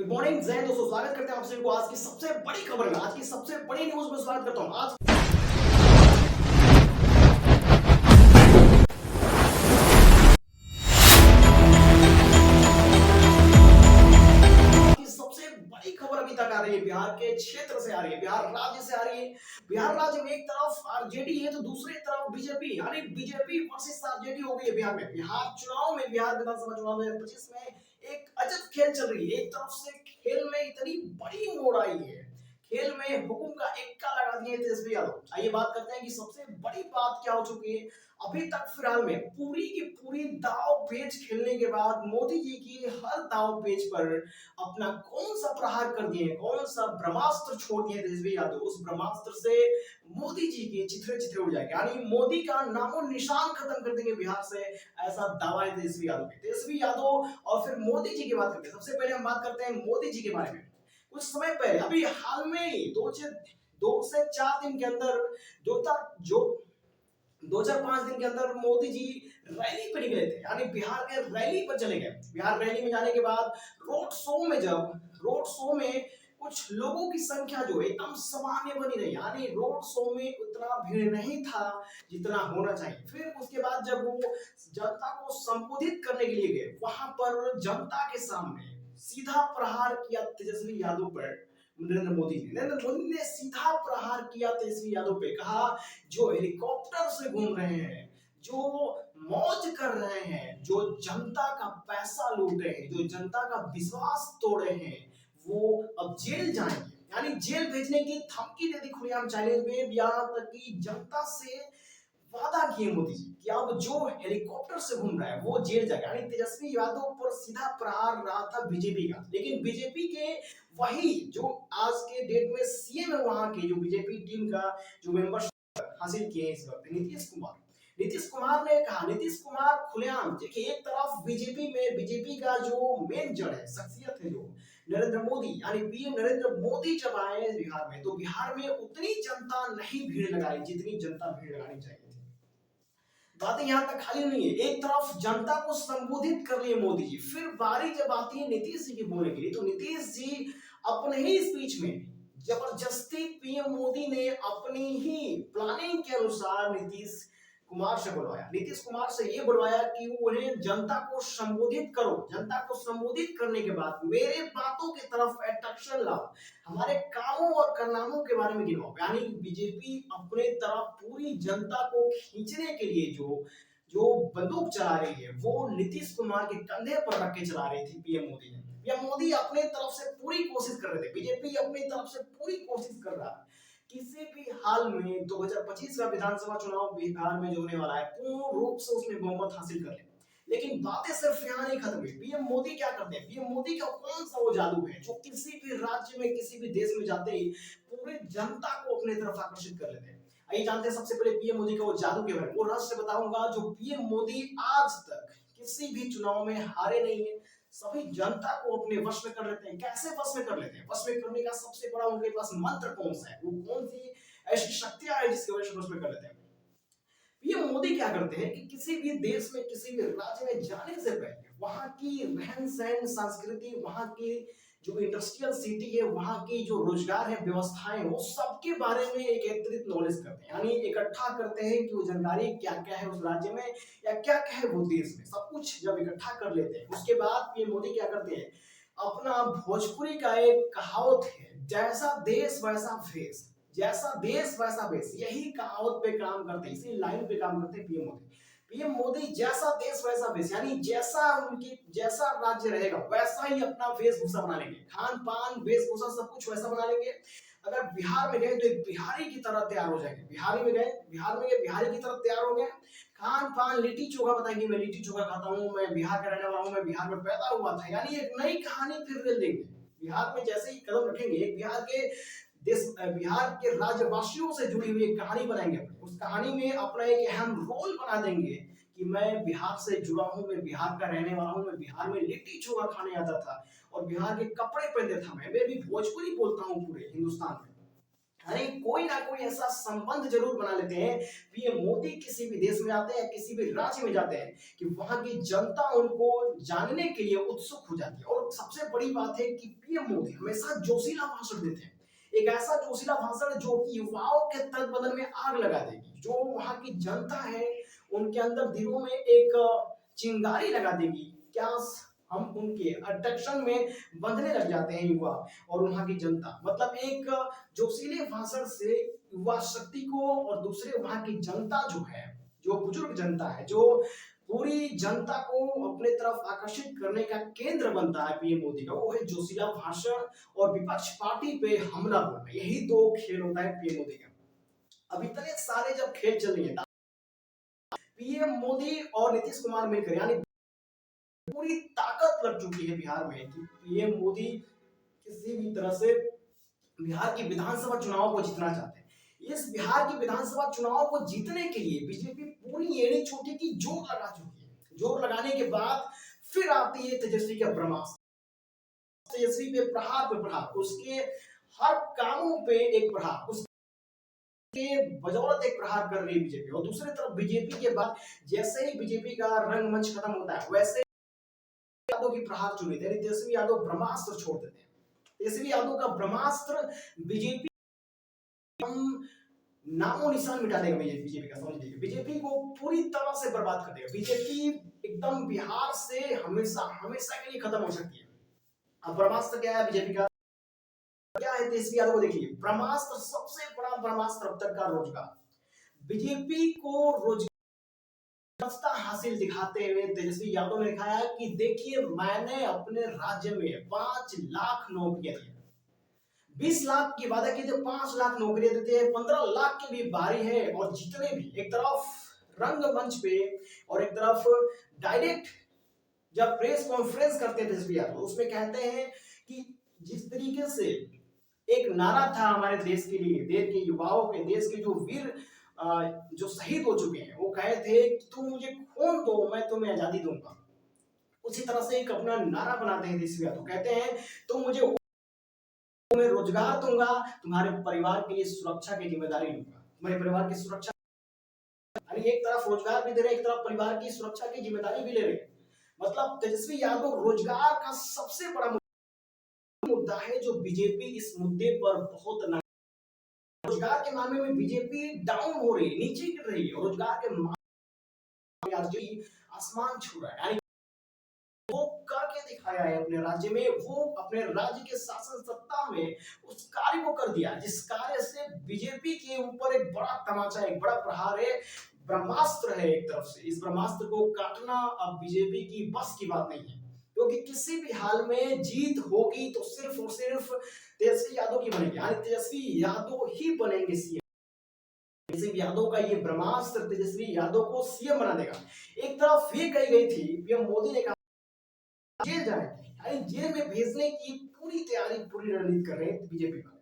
Good morning जय दोस्तों, स्वागत करते हैं आप सभी को आज की सबसे बड़ी खबर में, आज की सबसे बड़ी न्यूज में स्वागत करता हूं। आज की सबसे बड़ी खबर अभी तक आ रही है, बिहार के क्षेत्र से आ रही है, बिहार राज्य से आ रही है। बिहार राज्य में एक तरफ आरजेडी है तो दूसरी तरफ बीजेपी, यानी बीजेपी वर्सेस आरजेडी हो गई है बिहार में। बिहार चुनाव में, बिहार विधानसभा चुनाव 2025 में एक अजब खेल चल रही है। एक तरफ से खेल में इतनी बड़ी मोड़ आई है, खेल में हुकुम का एक्का लगा दिए तेजस्वी यादव। आइए बात करते हैं कि सबसे बड़ी बात क्या हो चुकी है। अभी तक फिलहाल में पूरी की पूरी दाव पेच खेलने के बाद मोदी जी की हर दाव पेच पर अपना कौन सा प्रहार कर दिए, कौन सा ब्रह्मास्त्र छोड़ दिए तेजस्वी यादव, उस ब्रह्मास्त्र से मोदी जी की चिथड़े चिथड़े उड़ जाएंगे, यानी मोदी का नामो निशान खत्म कर देंगे बिहार से। ऐसा दावा है तेजस्वी यादव के। तेजस्वी यादव और फिर मोदी जी की बात करते हैं। सबसे पहले हम बात करते हैं मोदी जी के बारे में। कुछ समय पहले, अभी हाल में ही 2 से 4 दिन के अंदर, जो 2-4-5 दिन के अंदर मोदी जी रैली पर निकले थे, यानी बिहार के रैली पर चले गए। बिहार रैली में जाने के बाद रोड शो में कुछ लोगों की संख्या जो एकदम सामान्य बनी रही, यानी रोड शो में उतना भीड़ नहीं था जितना होना चाहिए। फिर उसके बाद जब वो जनता को संबोधित करने के लिए गए, वहां पर जनता के सामने सीधा प्रहार किया तेजस्वी यादव पर। नरेंद्र मोदी ने सीधा प्रहार किया तेजस्वी यादव पे। कहा जो हेलीकॉप्टर से घूम रहे हैं, जो मौज कर रहे हैं, जो जनता का पैसा लूट रहे हैं, जो जनता का विश्वास तोड़ रहे हैं, वो अब जेल जाएंगे। यानी जेल भेजने की धमकी दे दी खुलेआम चैलेंज में। यहाँ तक कि जनता से वादा किए मोदी जी कि अब जो हेलीकॉप्टर से घूम रहा है वो जेल जाएगा। यानी तेजस्वी यादव पर सीधा प्रहार रहा था बीजेपी का। लेकिन बीजेपी के वही जो आज के डेट में सीएम है, वहां के जो बीजेपी टीम का जो मेंबर हासिल किए इस वक्त, नीतीश कुमार ने कहा, नीतीश कुमार खुलेआम, देखिए एक तरफ बीजेपी में बीजेपी का जो मेन जड़ है, शख्सियत है, जो नरेंद्र मोदी, यानी पीएम नरेंद्र मोदी जब आए बिहार में, तो बिहार में उतनी जनता नहीं भीड़ लगाई जितनी जनता भीड़ लगानी चाहिए थी। बातें यहाँ तक खाली नहीं है। एक तरफ जनता को संबोधित कर लिए मोदी जी, फिर बारी जब आती है नीतीश जी की बोलने के लिए, तो नीतीश जी अपने ही स्पीच में जबरदस्ती पीएम मोदी ने अपनी ही प्लानिंग के अनुसार नीतीश कुमार से बुलवाया। नीतीश कुमार से ये बुलवाया कि उन्हें जनता को संबोधित करो, जनता को संबोधित करने के बाद मेरे बातों की तरफ अट्रैक्शन लाओ, हमारे कामों और कारनामों के बारे में गिनाओ। यानी बीजेपी अपने तरफ पूरी जनता को खींचने के लिए जो बंदूक चला रही है, वो नीतीश कुमार के कंधे पर रख के चला रही थी पीएम मोदी ने। पीएम मोदी अपने तरफ से पूरी कोशिश कर रहे थे, बीजेपी अपनी तरफ से पूरी कोशिश कर रहा है किसी भी हाल में 2025 का विधानसभा चुनाव बिहार में जो होने वाला है, पूर्ण रूप से उसमें बहुमत हासिल कर ले। लेकिन बातें सिर्फ यहाँ नहीं खत्म हुई। पीएम मोदी क्या करते हैं, पीएम मोदी का कौन सा वो जादू है जो किसी भी राज्य में, किसी भी देश में जाते ही पूरी जनता को अपने तरफ आकर्षित कर लेते हैं। आइए जानते हैं सबसे पहले पीएम मोदी का वो जादू के बारे में। वो रहस्य बताऊंगा जो पीएम मोदी आज तक किसी भी चुनाव में हारे नहीं है, सभी जनता को अपने वश में कर लेते हैं। कैसे वश में कर लेते हैं? वश में करने का सबसे बड़ा उनके पास मंत्र कौन सा है, वो कौन सी ऐसी शक्तियां है जिसकी वजह से वश में कर लेते हैं? पीएम मोदी क्या करते हैं कि किसी भी देश में, किसी भी राज्य में जाने से पहले वहां की रहन सहन, संस्कृति, वहां की जो इंडस्ट्रियल सिटी है, वहां की जो रोजगार है, व्यवस्थाएं, वो सबके बारे में एक एकत्रित नॉलेज करते हैं। यानी इकट्ठा करते हैं कि वो जानकारी क्या क्या है उस राज्य में या क्या क्या है वो देश में। सब कुछ जब इकट्ठा कर लेते हैं, उसके बाद पीएम मोदी क्या करते हैं, अपना भोजपुरी का एक कहावत है, जैसा देश वैसा भेष, जैसा देश वैसा भेष, यही कहावत पे काम करते हैं, इसी लाइन पे काम करते हैं पीएम मोदी। पीएम मोदी जैसा देश वैसा भेष, यानी जैसा उनकी जैसा राज्य रहेगा वैसा ही अपना वेशभूषा बना लेंगे, खान पान वेशभूषा सब कुछ वैसा बना लेंगे। अगर बिहार में गए तो एक बिहारी की तरह तैयार हो जाएंगे। बिहार में गए बिहारी की तरह तैयार हो गए। खान पान लिट्टी चोखा बताएंगे, मैं लिट्टी चोखा खाता हूँ, मैं बिहार का रहने वाला हूँ, मैं बिहार में पैदा हुआ था। यानी एक नई कहानी फिर दे देंगे। बिहार में जैसे ही कदम रखेंगे, बिहार के राज्यवासियों से जुड़ी हुई एक कहानी बनाएंगे। उस कहानी में अपना एक अहम रोल बना देंगे कि मैं बिहार से जुड़ा हूँ, मैं बिहार का रहने वाला हूँ, मैं बिहार में लिट्टी चोखा खाने आता था और बिहार के कपड़े पहनते था, मैं भी भोजपुरी बोलता हूँ पूरे हिंदुस्तान में। अरे कोई ना कोई ऐसा संबंध जरूर बना लेते हैं। पीएम मोदी किसी भी देश में जाते हैं, किसी भी राज्य में जाते हैं कि वहां की जनता उनको जानने के लिए उत्सुक हो जाती है। और सबसे बड़ी बात है कि पीएम मोदी हमेशा जोशीला भाषण देते हैं। एक ऐसा जोशीला भाषण जो कि युवाओं के तन बदन में आग लगा देगी। जो वहां की जनता है उनके अंदर दिलों में एक चिंगारी लगा देगी। क्या हम उनके अट्रैक्शन में बंधने लग जाते हैं युवा और वहां की जनता। मतलब एक जोशीले भाषण से युवा शक्ति को और दूसरे वहां की जनता जो है, जो बुजुर्ग जनता है, जो पूरी जनता को अपने तरफ आकर्षित करने का केंद्र बनता है पीएम मोदी का, वो है जोशीला भाषण और विपक्ष पार्टी पे हमला बोलना। यही दो खेल होता है पीएम मोदी का। अब इतने सारे जब खेल चल रही है, पीएम मोदी और नीतीश कुमार मिलकर यानी पूरी ताकत लग चुकी है बिहार में कि पीएम मोदी किसी भी तरह से बिहार की विधानसभा चुनाव को जीतना चाहते हैं। इस बिहार की विधानसभा चुनाव को जीतने के लिए बीजेपी पूरी एड़ी चोटी की जोर लगा चुकी है। जोर लगाने के बाद फिर आती है तेजस्वी का ब्रह्मास्त्र। तेजस्वी पे प्रहार, उसके हर कामों पे एक प्रहार, उसके बदौलत एक प्रहार कर रही है बीजेपी। और दूसरी तरफ बीजेपी के बाद जैसे ही बीजेपी का रंगमंच खत्म होता है, वैसे यादव की प्रहार चुनी थे। तेजस्वी यादव ब्रह्मास्त्र छोड़ देते हैं। तेजस्वी यादव का ब्रह्मास्त्र बीजेपी नामो निशान मिटा देगा। बीजेपी का समझ लीजिए, बीजेपी को पूरी तरह से बर्बाद कर देगा। बीजेपी एकदम बिहार से हमेशा हमेशा के लिए खत्म हो सकती है। अब ब्रह्मास्त्र क्या है बीजेपी का, क्या है तेजस्वी यादव को देखिए। ब्रह्मास्त्र, सबसे बड़ा ब्रह्मास्त्र अब तक का रोजगार। बीजेपी को रोजगार हासिल दिखाते हुए तेजस्वी यादव ने दिखाया कि देखिए मैंने अपने राज्य में 5 लाख नौकरियां दी, 20 लाख की वादा की थे, 5 लाख नौकरियां देते हैं। 15 लाख की भी बारी है। और जितने भी एक तरफ रंगमंच पे और एक तरफ डायरेक्ट जब प्रेस कॉन्फ्रेंस करते थे तेजस्वी यादव, उसमें कहते हैं कि जिस तरीके से एक नारा था हमारे देश के लिए, देश के युवाओं के, देश के जो वीर जो शहीद हो चुके हैं, वो कहे थे कि तुम मुझे खून दो मैं तुम्हें आजादी दूंगा। उसी तरह से एक अपना नारा बनाते हैं तेजस्वी यादव, कहते हैं तुम मुझे मैं रोजगार दूंगा, तुम्हारे परिवार के लिए सुरक्षा की जिम्मेदारी लूंगा। तुम्हारे परिवार की सुरक्षा, यानी एक तरफ रोजगार भी दे रहे, एक तरफ परिवार की सुरक्षा की जिम्मेदारी भी ले रहे। मतलब तेजस्वी यादव रोजगार का सबसे बड़ा मुद्दा है जो बीजेपी इस मुद्दे पर बहुत रोजगार के मामले में बीजेपी डाउन हो रही है, नीचे गिर रही है। रोजगार के मामले आसमान छू रहा है। यानी वो करके दिखाया है अपने राज्य में, वो अपने राज्य के शासन सत्ता में उस कार्य को कर दिया जिस कार्य से बीजेपी के ऊपर एक बड़ा तमाचा, एक बड़ा प्रहार है, ब्रह्मास्त्र है एक तरफ से। इस ब्रह्मास्त्र को काटना अब बीजेपी की बस की बात नहीं है, क्योंकि किसी भी हाल में जीत होगी तो सिर्फ और सिर्फ तेजस्वी यादव की बनेगी, यानी तेजस्वी यादव ही बनेंगे सीएम। तेजस्वी यादव का ये ब्रह्मास्त्र तेजस्वी यादव को सीएम बना देगा। एक तरफ ये कही गई थी, पीएम मोदी ने कहा जेल जाएंगे, यानी जेल में भेजने की पूरी तैयारी, पूरी रणनीति कर रहे हैं बीजेपी वाले।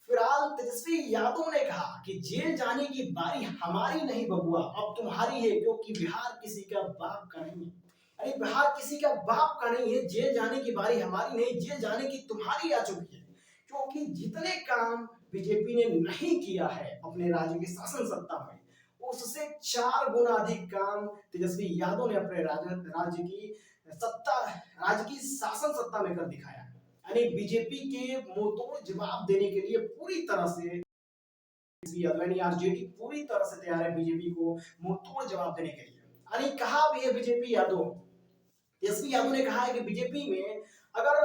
फिलहाल तेजस्वी यादव ने कहा कि जेल जाने की बारी हमारी नहीं बबुआ, अब तुम्हारी है, क्योंकि बिहार किसी का बाप का नहीं है। अरे बिहार किसी का बाप का नहीं है, जेल जाने की बारी हमारी नहीं, जेल जाने की तुम्हारी आ चुकी है। क्योंकि जितने काम बीजेपी ने नहीं किया है अपने राज्य की शासन सत्ता में, उससे 4 गुना अधिक काम तेजस्वी यादव ने अपने राज्य की सत्ता, राज्य की शासन सत्ता में कर दिखाया। यानी बीजेपी के मुंहतोड़ जवाब देने के लिए पूरी तरह से आरजेडी पूरी तरह से तैयार है बीजेपी को मुंहतोड़ जवाब देने के लिए। यानी कहा भी है बीजेपी यादव, तेजस्वी यादव ने कहा है कि बीजेपी में अगर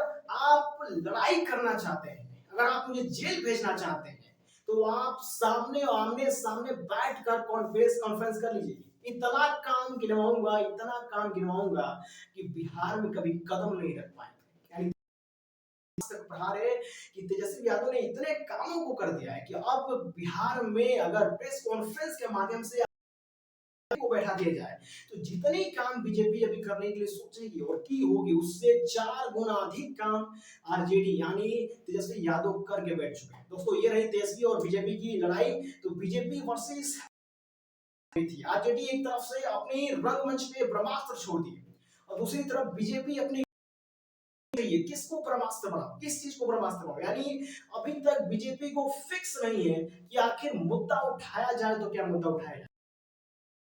आप लड़ाई करना चाहते हैं, अगर आप मुझे जेल भेजना चाहते हैं, तो आप सामने आमने सामने बैठकर कॉन्फ्रेंस कर लीजिए। इतना काम गिनवाऊंगा, इतना काम गिनवाऊंगा कि बिहार में कभी कदम नहीं रख पाएंगे। यानी प्रहार है कि तेजस्वी यादव ने इतने कामों को कर दिया है कि अब बिहार में अगर प्रेस कॉन्फ्रेंस के माध्यम से को बैठा दिया जाए तो जितने काम बीजेपी अभी करने के लिए सोचेगी और की होगी, उससे 4 गुना अधिक काम आरजेडी यानी तेजस्वी यादव करके बैठ चुके हैं। दोस्तों ये रही तेजस्वी और बीजेपी की लड़ाई। तो बीजेपी वर्सेस थी, आरजेडी एक तरफ से अपनी रंगमंच पे ब्रह्मास्त्र छोड़ दिए और दूसरी तरफ बीजेपी अपनी चाहिए, किसको ब्रह्मास्त्र बनाओ, किस चीज को ब्रह्मास्त्र बनाओ। यानी अभी तक बीजेपी को फिक्स नहीं है कि आखिर मुद्दा उठाया जाए तो क्या मुद्दा उठाया जाए।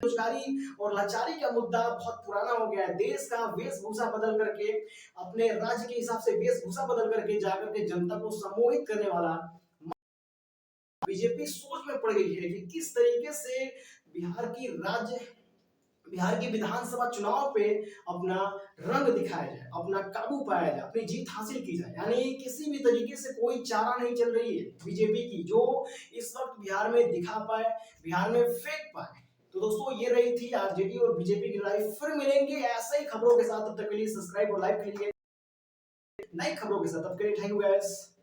बेरोजगारी और लाचारी का मुद्दा बहुत पुराना हो गया है। देश का वेशभूषा बदल करके, अपने राज्य के हिसाब से वेशभूषा बदल करके जाकर के जनता को सम्मोहित करने वाला बीजेपी सोच में पड़ गई है कि किस तरीके से बिहार की राज्य बिहार की विधानसभा चुनाव पे अपना रंग दिखाया जाए, अपना काबू पाया जाए, अपनी जीत हासिल की जाए। यानी किसी भी तरीके से कोई चारा नहीं चल रही है बीजेपी की जो इस वक्त बिहार में दिखा पाए, बिहार में फेंक पाए। तो दोस्तों ये रही थी आरजेडी और बीजेपी की लड़ाई। फिर मिलेंगे ऐसे ही खबरों के साथ, तब तक के लिए सब्सक्राइब और लाइक कीजिए नई खबरों के साथ। तब के लिए थैंक यू गाइस।